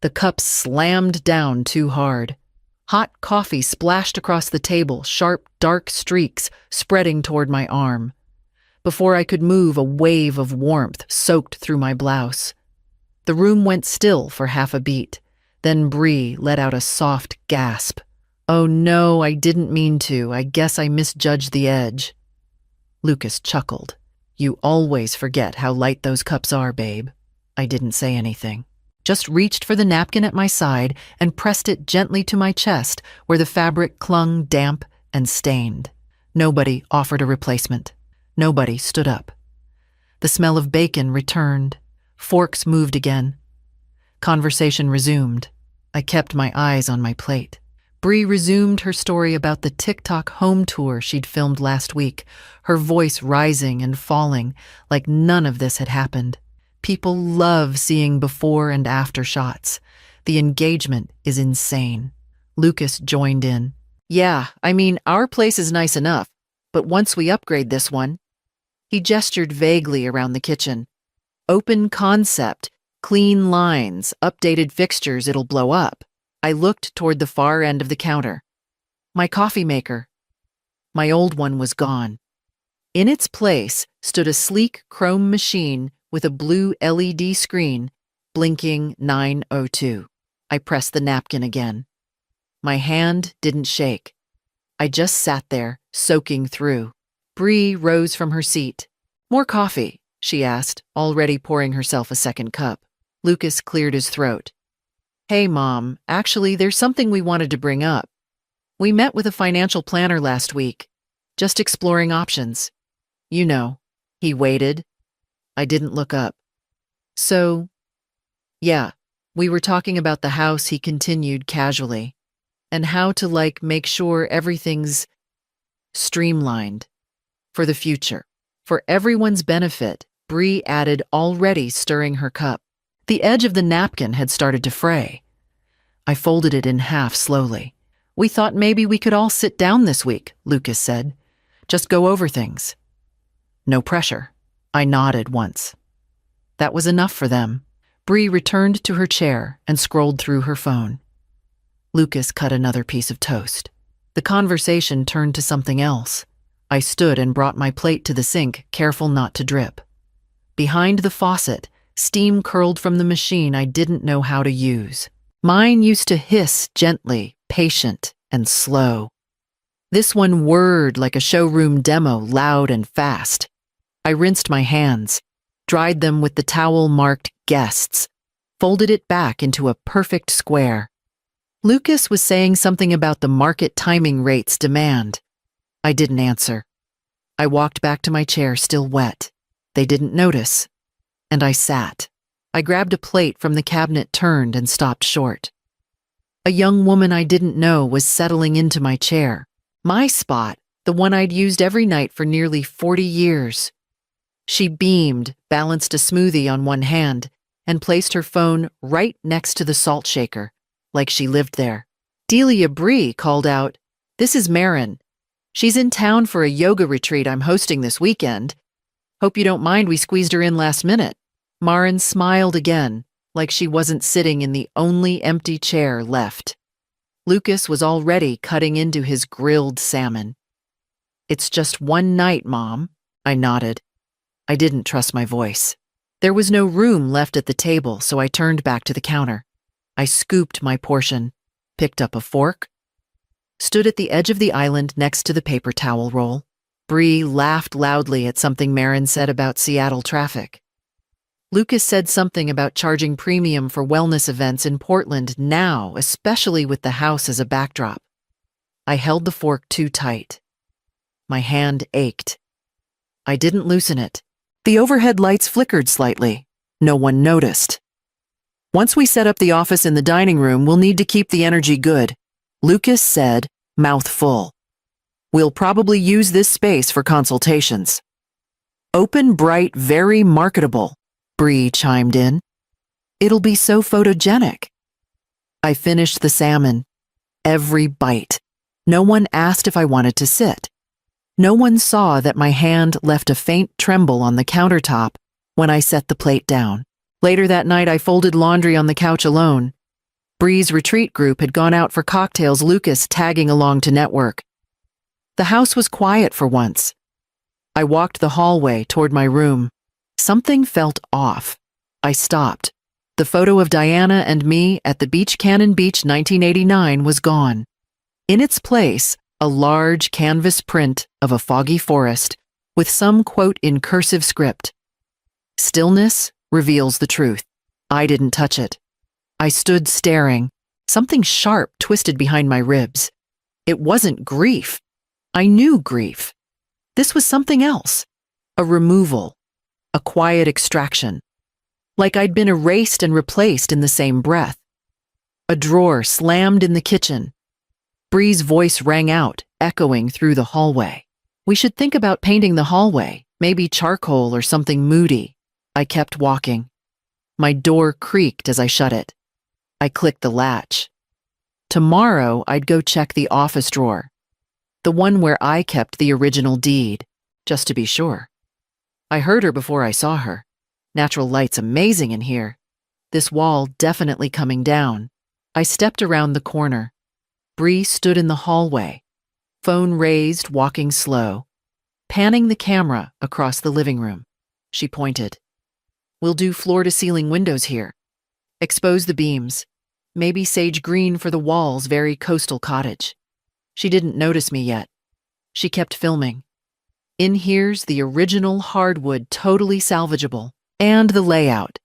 The cup slammed down too hard. Hot coffee splashed across the table, sharp, dark streaks spreading toward my arm. Before I could move, a wave of warmth soaked through my blouse. The room went still for half a beat. Then Bree let out a soft gasp. "Oh no, I didn't mean to. I guess I misjudged the edge." Lucas chuckled. "You always forget how light those cups are, babe." I didn't say anything. Just reached for the napkin at my side and pressed it gently to my chest where the fabric clung damp and stained. Nobody offered a replacement. Nobody stood up. The smell of bacon returned. Forks moved again. Conversation resumed. I kept my eyes on my plate. Bree resumed her story about the TikTok home tour she'd filmed last week, her voice rising and falling like none of this had happened. People love seeing before and after shots. The engagement is insane. Lucas joined in. "Yeah, I mean, our place is nice enough, but once we upgrade this one..." He gestured vaguely around the kitchen. "Open concept, clean lines, updated fixtures, it'll blow up." I looked toward the far end of the counter. My coffee maker. My old one was gone. In its place stood a sleek chrome machine with a blue LED screen, blinking 9:02. I pressed the napkin again. My hand didn't shake. I just sat there, soaking through. Bree rose from her seat. "More coffee?" she asked, already pouring herself a second cup. Lucas cleared his throat. "Hey, Mom, actually, there's something we wanted to bring up. We met with a financial planner last week, just exploring options. You know." He waited. I didn't look up. "So, yeah, we were talking about the house," he continued casually, "and how to, make sure everything's streamlined for the future. For everyone's benefit," Bree added, already stirring her cup. The edge of the napkin had started to fray. I folded it in half slowly. "We thought maybe we could all sit down this week," Lucas said. "Just go over things." "No pressure." I nodded once. That was enough for them. Bree returned to her chair and scrolled through her phone. Lucas cut another piece of toast. The conversation turned to something else. I stood and brought my plate to the sink, careful not to drip. Behind the faucet, steam curled from the machine I didn't know how to use. Mine used to hiss gently, patient, and slow. This one whirred like a showroom demo, loud and fast. I rinsed my hands, dried them with the towel marked guests, folded it back into a perfect square. Lucas was saying something about the market timing rates demand. I didn't answer. I walked back to my chair, still wet. They didn't notice. And I sat. I grabbed a plate from the cabinet, turned, and stopped short. A young woman I didn't know was settling into my chair. My spot, the one I'd used every night for nearly 40 years. She beamed, balanced a smoothie on one hand, and placed her phone right next to the salt shaker, like she lived there. Delia Bree called out, "This is Marin. She's in town for a yoga retreat I'm hosting this weekend. Hope you don't mind we squeezed her in last minute." Marin smiled again, like she wasn't sitting in the only empty chair left. Lucas was already cutting into his grilled salmon. "It's just one night, Mom." I nodded. I didn't trust my voice. There was no room left at the table, so I turned back to the counter. I scooped my portion, picked up a fork, stood at the edge of the island next to the paper towel roll. Bree laughed loudly at something Marin said about Seattle traffic. Lucas said something about charging premium for wellness events in Portland now, especially with the house as a backdrop. I held the fork too tight. My hand ached. I didn't loosen it. The overhead lights flickered slightly. No one noticed. "Once we set up the office in the dining room, we'll need to keep the energy good," Lucas said, mouth full. "We'll probably use this space for consultations." "Open, bright, very marketable," Bree chimed in. "It'll be so photogenic." I finished the salmon. Every bite. No one asked if I wanted to sit. No one saw that my hand left a faint tremble on the countertop when I set the plate down. Later that night, I folded laundry on the couch alone. Bree's retreat group had gone out for cocktails, Lucas tagging along to network. The house was quiet for once. I walked the hallway toward my room. Something felt off. I stopped. The photo of Diana and me at the beach Cannon Beach 1989 was gone. In its place, a large canvas print of a foggy forest with some quote in cursive script. Stillness reveals the truth. I didn't touch it. I stood staring. Something sharp twisted behind my ribs. It wasn't grief. I knew grief. This was something else. A removal. A quiet extraction. Like I'd been erased and replaced in the same breath. A drawer slammed in the kitchen. Bree's voice rang out, echoing through the hallway. We should think about painting the hallway, maybe charcoal or something moody. I kept walking. My door creaked as I shut it. I clicked the latch. Tomorrow, I'd go check the office drawer. The one where I kept the original deed, just to be sure. I heard her before I saw her. Natural light's amazing in here. This wall definitely coming down. I stepped around the corner. Bree stood in the hallway, phone raised, walking slow, panning the camera across the living room. She pointed. We'll do floor-to-ceiling windows here. Expose the beams. Maybe sage green for the walls, very coastal cottage. She didn't notice me yet. She kept filming. In here's the original hardwood, totally salvageable, and the layout.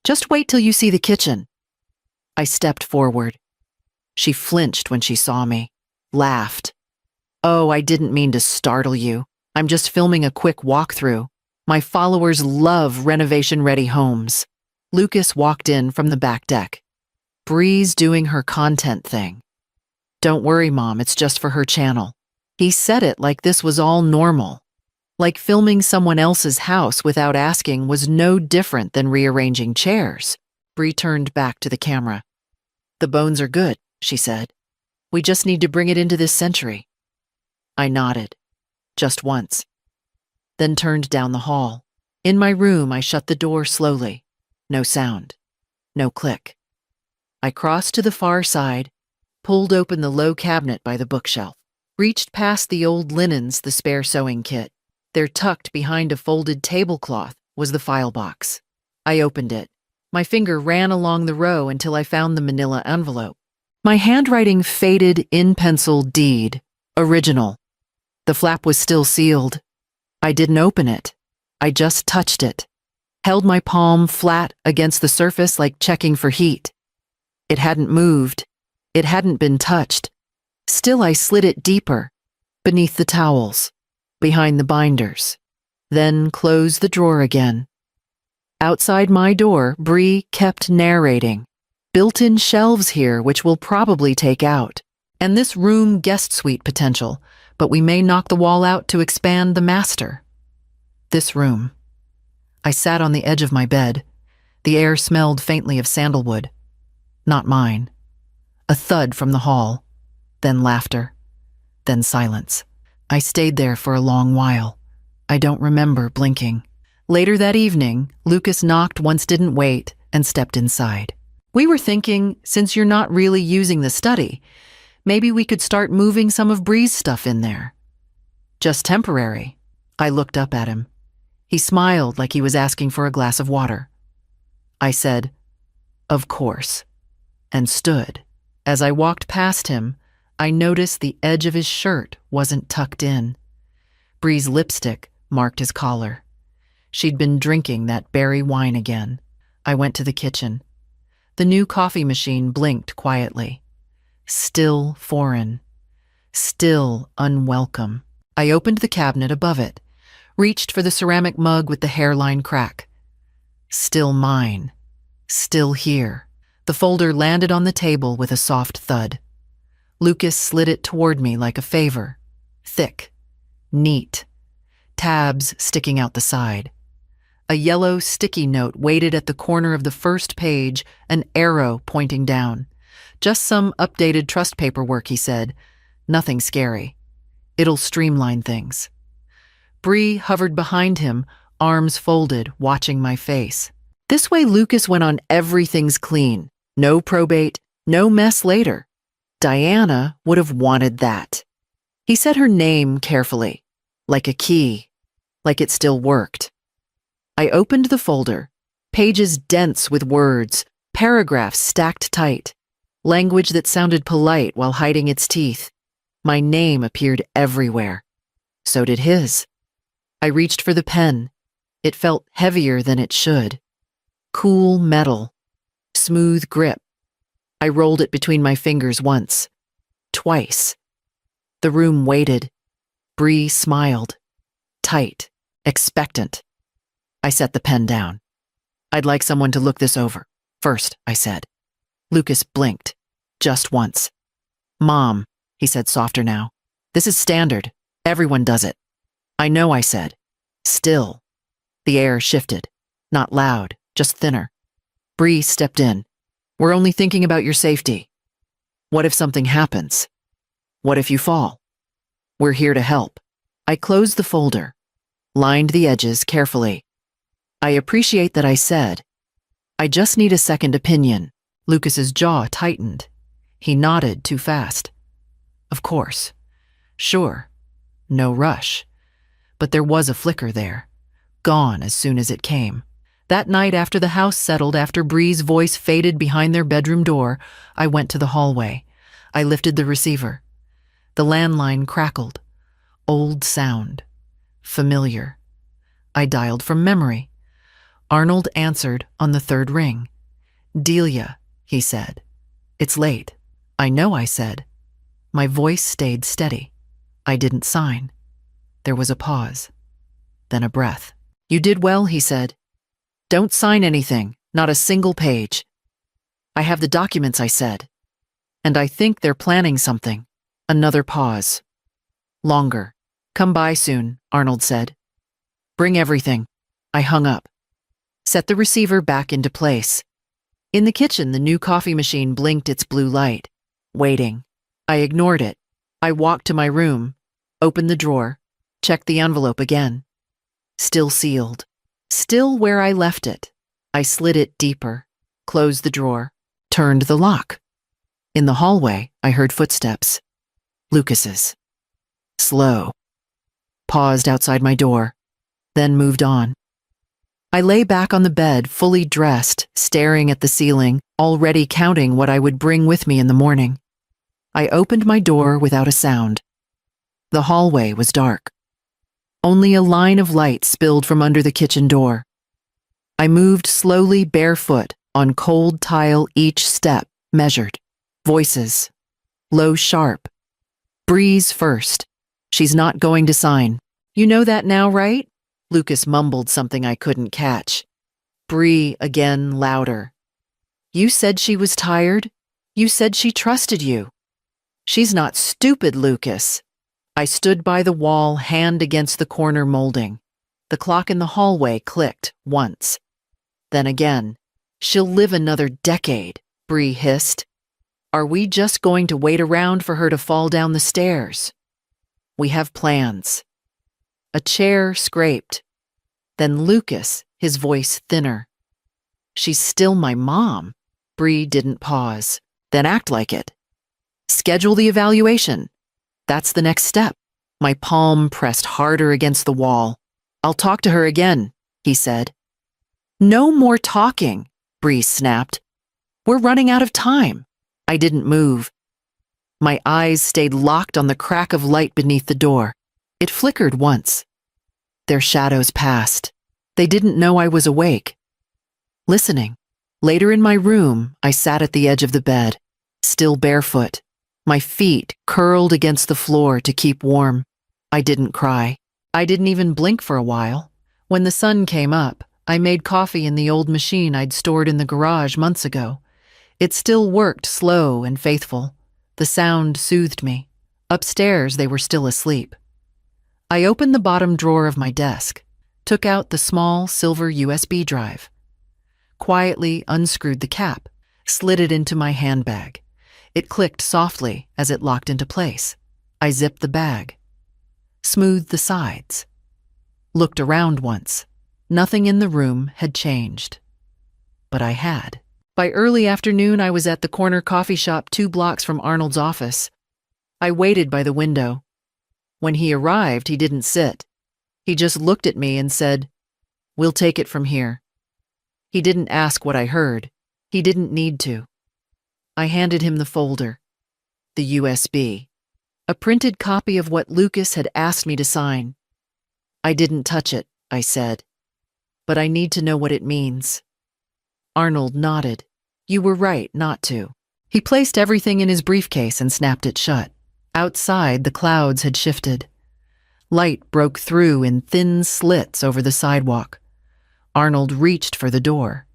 Just wait till you see the kitchen. I stepped forward. She flinched when she saw me, laughed. Oh, I didn't mean to startle you. I'm just filming a quick walkthrough. My followers love renovation-ready homes. Lucas walked in from the back deck. Bree's doing her content thing. Don't worry, Mom, it's just for her channel. He said it like this was all normal. Like filming someone else's house without asking was no different than rearranging chairs. Bree turned back to the camera. The bones are good, she said. We just need to bring it into this century. I nodded. Just once. Then turned down the hall. In my room, I shut the door slowly. No sound. No click. I crossed to the far side, pulled open the low cabinet by the bookshelf, reached past the old linens, the spare sewing kit. There, tucked behind a folded tablecloth, was the file box. I opened it. My finger ran along the row until I found the manila envelope. My handwriting faded in pencil deed. Original. The flap was still sealed. I didn't open it. I just touched it. Held my palm flat against the surface like checking for heat. It hadn't moved. It hadn't been touched. Still, I slid it deeper, beneath the towels, behind the binders, then closed the drawer again. Outside my door, Bree kept narrating. Built-in shelves here, which we'll probably take out. And this room guest suite potential, but we may knock the wall out to expand the master. This room. I sat on the edge of my bed. The air smelled faintly of sandalwood. Not mine. A thud from the hall. Then laughter. Then silence. I stayed there for a long while. I don't remember blinking. Later that evening, Lucas knocked once, didn't wait, and stepped inside. We were thinking, since you're not really using the study, maybe we could start moving some of Bree's stuff in there. Just temporary. I looked up at him. He smiled like he was asking for a glass of water. I said, "Of course," and stood. As I walked past him, I noticed the edge of his shirt wasn't tucked in. Bree's lipstick marked his collar. She'd been drinking that berry wine again. I went to the kitchen. The new coffee machine blinked quietly. Still foreign. Still unwelcome. I opened the cabinet above it, reached for the ceramic mug with the hairline crack. Still mine. Still here. The folder landed on the table with a soft thud. Lucas slid it toward me like a favor. Thick. Neat. Tabs sticking out the side. A yellow sticky note waited at the corner of the first page, an arrow pointing down. Just some updated trust paperwork, he said. Nothing scary. It'll streamline things. Bree hovered behind him, arms folded, watching my face. This way Lucas went on everything's clean. No probate, No mess later. Diana would have wanted that. He said her name carefully, like a key, like it still worked. I opened the folder, pages dense with words, paragraphs stacked tight, language that sounded polite while hiding its teeth. My name appeared everywhere. So did his. I reached for the pen. It felt heavier than it should. Cool metal. Smooth grip. I rolled it between my fingers once. Twice. The room waited. Bree smiled. Tight. Expectant. I set the pen down. I'd like someone to look this over. First, I said. Lucas blinked. Just once. Mom, he said softer now. This is standard. Everyone does it. I know, I said. Still. The air shifted. Not loud, just thinner. Bree stepped in. We're only thinking about your safety. What if something happens? What if you fall? We're here to help. I closed the folder, lined the edges carefully. I appreciate that I said, I just need a second opinion. Lucas's jaw tightened. He nodded too fast. Of course. Sure. No rush. But there was a flicker there. Gone as soon as it came. That night after the house settled, after Bree's voice faded behind their bedroom door, I went to the hallway. I lifted the receiver. The landline crackled. Old sound. Familiar. I dialed from memory. Arnold answered on the third ring. Delia, he said. It's late. I know, I said. My voice stayed steady. I didn't sign. There was a pause. Then a breath. You did well, he said. Don't sign anything, not a single page. I have the documents, I said. And I think they're planning something. Another pause. Longer. Come by soon, Arnold said. Bring everything. I hung up. Set the receiver back into place. In the kitchen, the new coffee machine blinked its blue light. Waiting. I ignored it. I walked to my room, opened the drawer, checked the envelope again. Still sealed. Still where I left it. I slid it deeper, closed the drawer, turned the lock. In the hallway, I heard footsteps. Lucas's. Slow. Paused outside my door, then moved on. I lay back on the bed, fully dressed, staring at the ceiling, already counting what I would bring with me in the morning. I opened my door without a sound. The hallway was dark. Only a line of light spilled from under the kitchen door. I moved slowly barefoot on cold tile, each step measured. Voices. Low sharp. Bree's first. She's not going to sign. You know that now, right? Lucas mumbled something I couldn't catch. Bree again louder. You said she was tired. You said she trusted you. She's not stupid, Lucas. I stood by the wall, hand against the corner molding. The clock in the hallway clicked once. Then again. She'll live another decade, Bree hissed. Are we just going to wait around for her to fall down the stairs? We have plans. A chair scraped. Then Lucas, his voice thinner. She's still my mom. Bree didn't pause. Then act like it. Schedule the evaluation. That's the next step. My palm pressed harder against the wall. I'll talk to her again, he said. No more talking, Bree snapped. We're running out of time. I didn't move. My eyes stayed locked on the crack of light beneath the door. It flickered once. Their shadows passed. They didn't know I was awake. Listening. Later in my room, I sat at the edge of the bed, still barefoot, my feet curled against the floor to keep warm. I didn't cry. I didn't even blink for a while. When the sun came up, I made coffee in the old machine I'd stored in the garage months ago. It still worked slow and faithful. The sound soothed me. Upstairs, they were still asleep. I opened the bottom drawer of my desk, took out the small silver USB drive, quietly unscrewed the cap, slid it into my handbag. It clicked softly as it locked into place. I zipped the bag, smoothed the sides, looked around once. Nothing in the room had changed. But I had. By early afternoon, I was at the corner coffee shop 2 blocks from Arnold's office. I waited by the window. When he arrived, he didn't sit. He just looked at me and said, "We'll take it from here." He didn't ask what I heard. He didn't need to. I handed him the folder, the USB, a printed copy of what Lucas had asked me to sign. "I didn't touch it," I said, "but I need to know what it means." Arnold nodded. "You were right not to." He placed everything in his briefcase and snapped it shut. Outside, the clouds had shifted. Light broke through in thin slits over the sidewalk. Arnold reached for the door.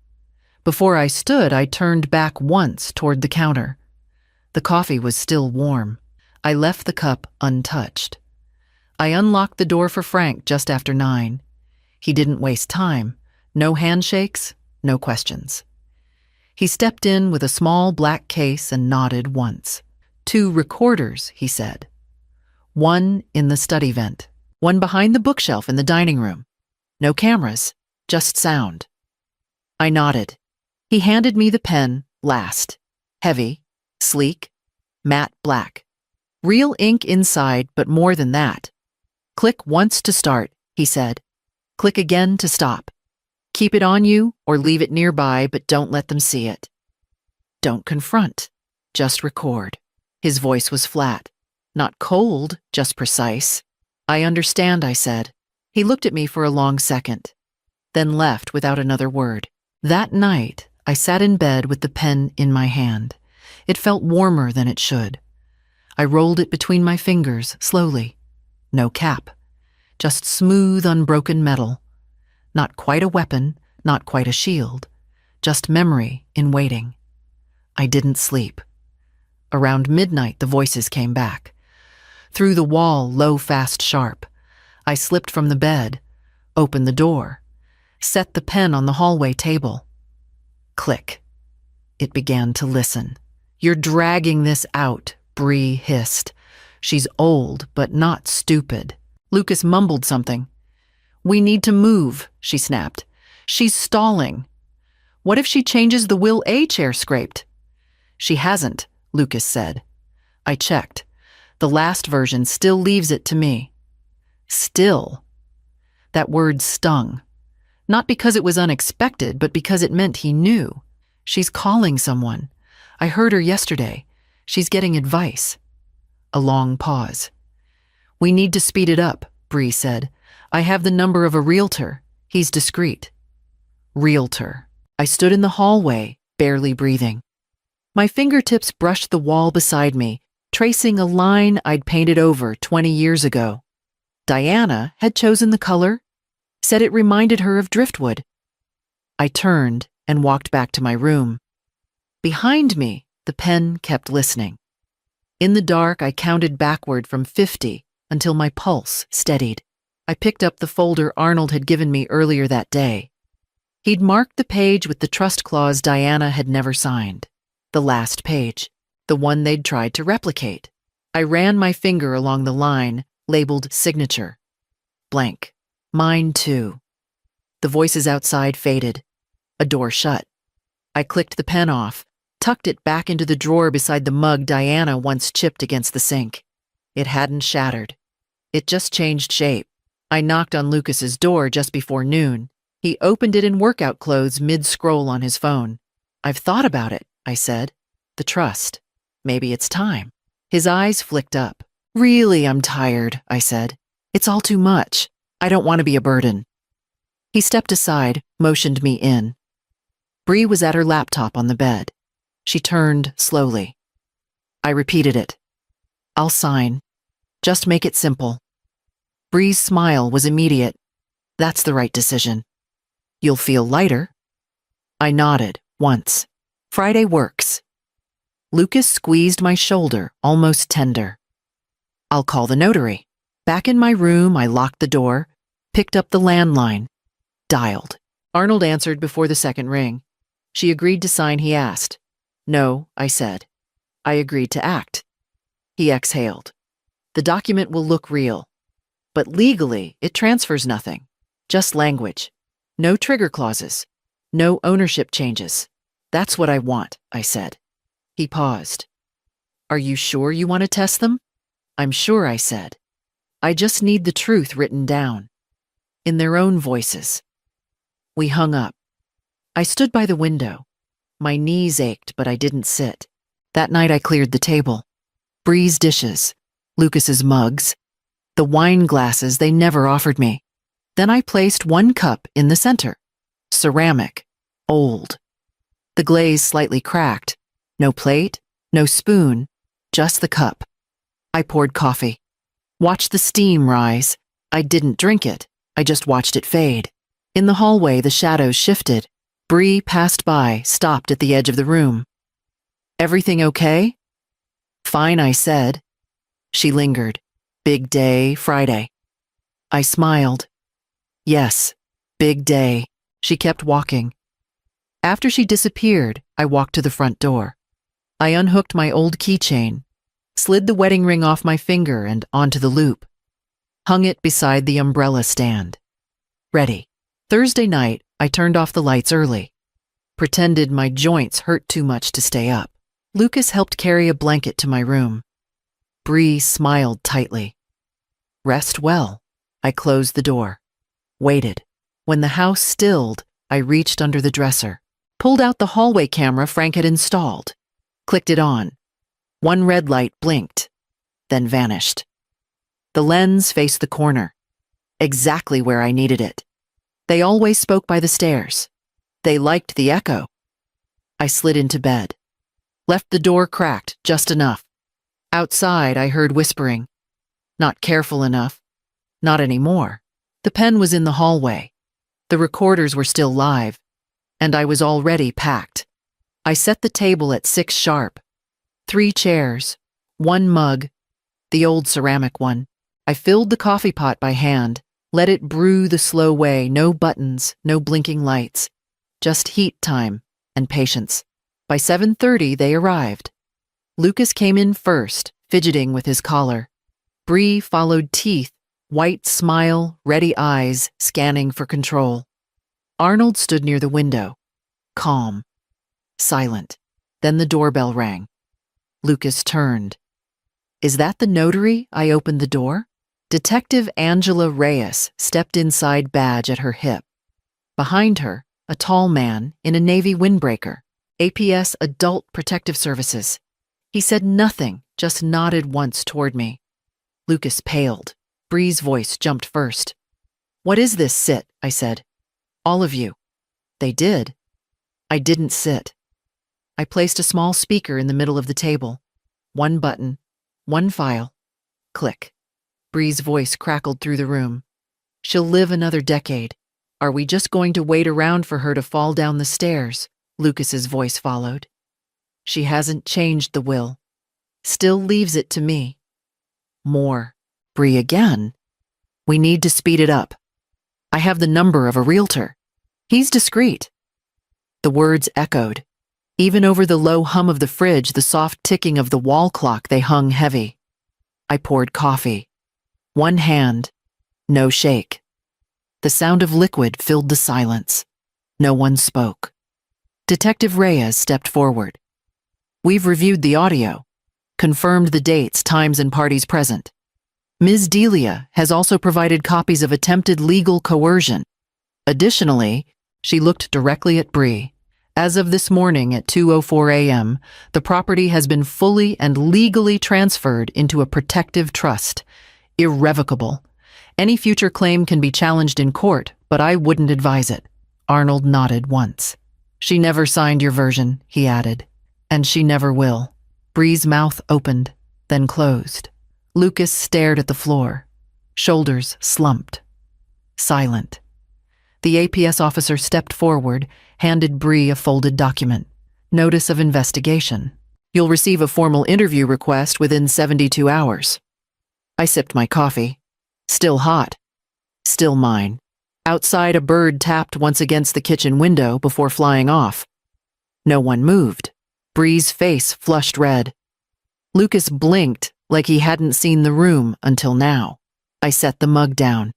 Before I stood, I turned back once toward the counter. The coffee was still warm. I left the cup untouched. I unlocked the door for Frank just after 9. He didn't waste time. No handshakes, no questions. He stepped in with a small black case and nodded once. 2 recorders, he said. One in the study vent, one behind the bookshelf in the dining room. No cameras, just sound. I nodded. He handed me the pen last. Heavy, sleek, matte black. Real ink inside, but more than that. "Click once to start," he said. "Click again to stop. Keep it on you or leave it nearby, but don't let them see it. Don't confront, just record." His voice was flat. Not cold, just precise. "I understand," I said. He looked at me for a long second, then left without another word. That night, I sat in bed with the pen in my hand. It felt warmer than it should. I rolled it between my fingers, slowly. No cap. Just smooth, unbroken metal. Not quite a weapon, not quite a shield. Just memory in waiting. I didn't sleep. Around midnight, the voices came back. Through the wall, low, fast, sharp. I slipped from the bed, opened the door, set the pen on the hallway table. Click. It began to listen. "You're dragging this out," Bree hissed. "She's old, but not stupid." Lucas mumbled something. "We need to move," she snapped. "She's stalling." "What if she changes the Will A chair scraped?" "She hasn't," Lucas said. I checked. The last version still leaves it to me. Still. That word stung. Not because it was unexpected, but because it meant he knew. "She's calling someone. I heard her yesterday. She's getting advice." A long pause. "We need to speed it up," Bree said. "I have the number of a realtor. He's discreet." Realtor. I stood in the hallway, barely breathing. My fingertips brushed the wall beside me, tracing a line I'd painted over 20 years ago. Diana had chosen the color, said it reminded her of driftwood. I turned and walked back to my room. Behind me, the pen kept listening. In the dark, I counted backward from 50 until my pulse steadied. I picked up the folder Arnold had given me earlier that day. He'd marked the page with the trust clause Diana had never signed. The last page, the one they'd tried to replicate. I ran my finger along the line, labeled signature. Blank. Mine too. The voices outside faded. A door shut. I clicked the pen off, tucked it back into the drawer beside the mug Diana once chipped against the sink. It hadn't shattered. It just changed shape. I knocked on Lucas's door just before noon. He opened it in workout clothes mid-scroll on his phone. "I've thought about it," I said. "The trust. Maybe it's time." His eyes flicked up. "Really, I'm tired," I said. "It's all too much. I don't want to be a burden." He stepped aside, motioned me in. Bree was at her laptop on the bed. She turned slowly. I repeated it. "I'll sign. Just make it simple." Bree's smile was immediate. "That's the right decision. You'll feel lighter." I nodded once. "Friday works." Lucas squeezed my shoulder, almost tender. "I'll call the notary." Back in my room, I locked the door, picked up the landline, dialed. Arnold answered before the second ring. "She agreed to sign," he asked. "No," I said. "I agreed to act." He exhaled. "The document will look real. But legally, it transfers nothing. Just language. No trigger clauses. No ownership changes. That's what I want, I said. He paused. Are you sure you want to test them? I'm sure, I said. I just need the truth written down. In their own voices. We hung up. I stood by the window. My knees ached, but I didn't sit. That night I cleared the table. Bree's dishes, Lucas's mugs, the wine glasses they never offered me. Then I placed one cup in the center. Ceramic. Old. The glaze slightly cracked. No plate, no spoon, just the cup. I poured coffee. Watched the steam rise. I didn't drink it. I just watched it fade. In the hallway, the shadows shifted. Bree passed by, stopped at the edge of the room. Everything okay? Fine, I said. She lingered. Big day, Friday. I smiled. Yes, big day. She kept walking. After she disappeared, I walked to the front door. I unhooked my old keychain, slid the wedding ring off my finger and onto the loop. Hung it beside the umbrella stand. Ready. Thursday night, I turned off the lights early. Pretended my joints hurt too much to stay up. Lucas helped carry a blanket to my room. Bree smiled tightly. Rest well. I closed the door. Waited. When the house stilled, I reached under the dresser, pulled out the hallway camera Frank had installed, clicked it on. One red light blinked, then vanished. The lens faced the corner, exactly where I needed it. They always spoke by the stairs. They liked the echo. I slid into bed. Left the door cracked just enough. Outside, I heard whispering. Not careful enough. Not anymore. The pen was in the hallway. The recorders were still live, and I was already packed. I set the table at 6 sharp. 3 chairs, 1 mug, the old ceramic one. I filled the coffee pot by hand, let it brew the slow way, no buttons, no blinking lights, just heat time and patience. By 7:30, they arrived. Lucas came in first, fidgeting with his collar. Bree followed, teeth, white smile, ready eyes, scanning for control. Arnold stood near the window, calm, silent. Then the doorbell rang. Lucas turned. Is that the notary? I opened the door. Detective Angela Reyes stepped inside, badge at her hip. Behind her, a tall man in a navy windbreaker. APS Adult Protective Services. He said nothing, just nodded once toward me. Lucas paled. Bree's voice jumped first. What is this? Sit, I said. All of you. They did. I didn't sit. I placed a small speaker in the middle of the table. 1 button, 1 file. Click. Bree's voice crackled through the room. She'll live another decade. Are we just going to wait around for her to fall down the stairs? Lucas's voice followed. She hasn't changed the will. Still leaves it to me. More. Bree again. We need to speed it up. I have the number of a realtor. He's discreet. The words echoed. Even over the low hum of the fridge, the soft ticking of the wall clock, they hung heavy. I poured coffee. 1 hand. No shake. The sound of liquid filled the silence. No one spoke. Detective Reyes stepped forward. We've reviewed the audio, confirmed the dates, times, and parties present. Ms. Delia has also provided copies of attempted legal coercion. Additionally, she looked directly at Bree. As of this morning at 2:04 a.m., the property has been fully and legally transferred into a protective trust. Irrevocable. Any future claim can be challenged in court, but I wouldn't advise it. Arnold nodded once. She never signed your version, he added. And she never will. Bree's mouth opened, then closed. Lucas stared at the floor, shoulders slumped. Silent. The APS officer stepped forward, handed Bree a folded document. Notice of investigation. You'll receive a formal interview request within 72 hours. I sipped my coffee. Still hot. Still mine. Outside, a bird tapped once against the kitchen window before flying off. No one moved. Bree's face flushed red. Lucas blinked like he hadn't seen the room until now. I set the mug down.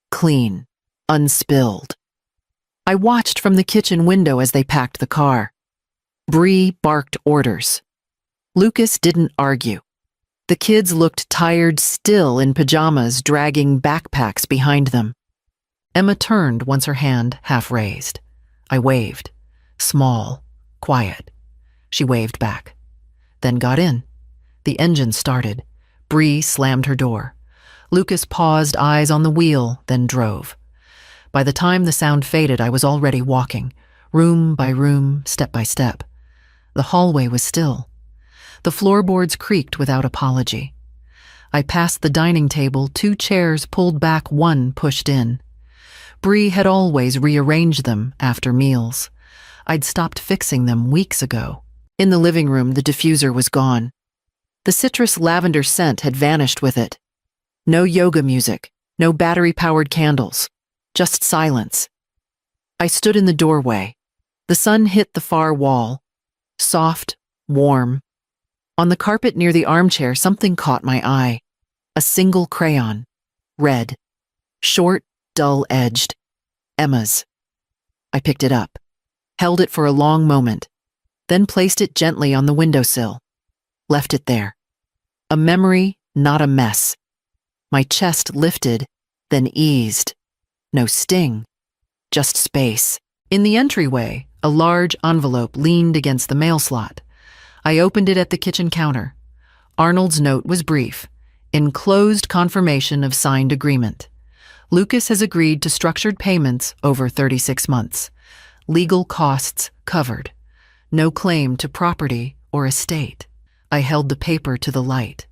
Clean. Unspilled. I watched from the kitchen window as they packed the car. Bree barked orders. Lucas didn't argue. The kids looked tired still in pajamas, dragging backpacks behind them. Emma turned once her hand half raised. I waved. Small, quiet. She waved back. Then got in. The engine started. Bree slammed her door. Lucas paused, eyes on the wheel, then drove. By the time the sound faded, I was already walking, room by room, step by step. The hallway was still. The floorboards creaked without apology. I passed the dining table, 2 chairs pulled back, 1 pushed in. Bree had always rearranged them after meals. I'd stopped fixing them weeks ago. In the living room, the diffuser was gone. The citrus lavender scent had vanished with it. No yoga music, no battery-powered candles, just silence. I stood in the doorway. The sun hit the far wall. Soft, warm. On the carpet near the armchair, something caught my eye. A single crayon. Red. Short, dull-edged. Emma's. I picked it up, held it for a long moment, then placed it gently on the windowsill. Left it there. A memory, not a mess. My chest lifted, then eased. No sting, just space. In the entryway, a large envelope leaned against the mail slot. I opened it at the kitchen counter. Arnold's note was brief. Enclosed confirmation of signed agreement. Lucas has agreed to structured payments over 36 months. Legal costs covered. No claim to property or estate. I held the paper to the light.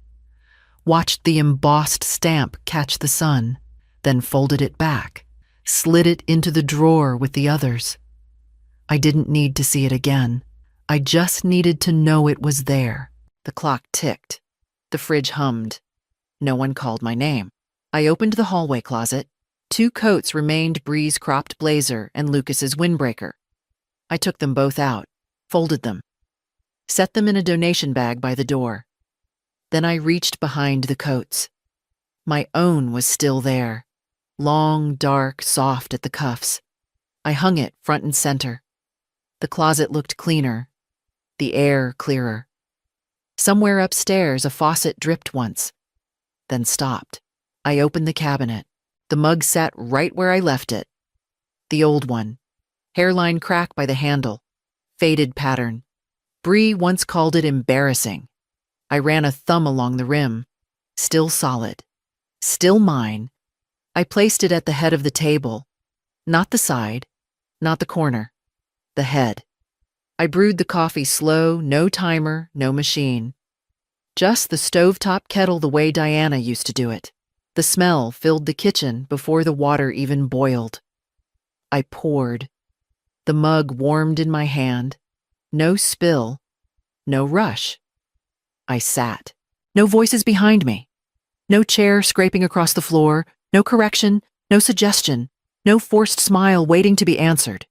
Watched the embossed stamp catch the sun, then folded it back, slid it into the drawer with the others. I didn't need to see it again. I just needed to know it was there. The clock ticked. The fridge hummed. No one called my name. I opened the hallway closet. 2 coats remained, Bree's cropped blazer and Lucas's windbreaker. I took them both out, folded them, set them in a donation bag by the door. Then I reached behind the coats. My own was still there, long, dark, soft at the cuffs. I hung it front and center. The closet looked cleaner, the air clearer. Somewhere upstairs, a faucet dripped once, then stopped. I opened the cabinet. The mug sat right where I left it. The old one. Hairline crack by the handle. Faded pattern. Bree once called it embarrassing. I ran a thumb along the rim. Still solid. Still mine. I placed it at the head of the table. Not the side. Not the corner. The head. I brewed the coffee slow, no timer, no machine. Just the stovetop kettle the way Diana used to do it. The smell filled the kitchen before the water even boiled. I poured. The mug warmed in my hand. No spill. No rush. I sat. No voices behind me. No chair scraping across the floor. No correction. No suggestion. No forced smile waiting to be answered.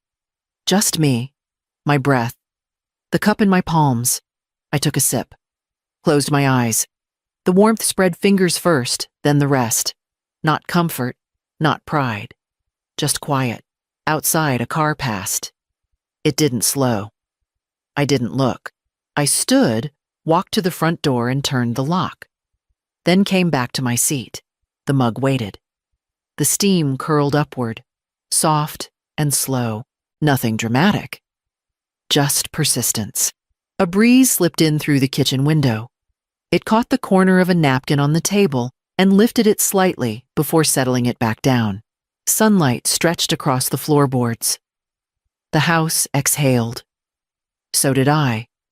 Just me. My breath. The cup in my palms. I took a sip. Closed my eyes. The warmth spread fingers first, then the rest. Not comfort, not pride. Just quiet. Outside, a car passed. It didn't slow. I didn't look. I stood, walked to the front door and turned the lock. Then came back to my seat. The mug waited. The steam curled upward, soft and slow. Nothing dramatic. Just persistence. A breeze slipped in through the kitchen window. It caught the corner of a napkin on the table and lifted it slightly before settling it back down. Sunlight stretched across the floorboards. The house exhaled. So did I.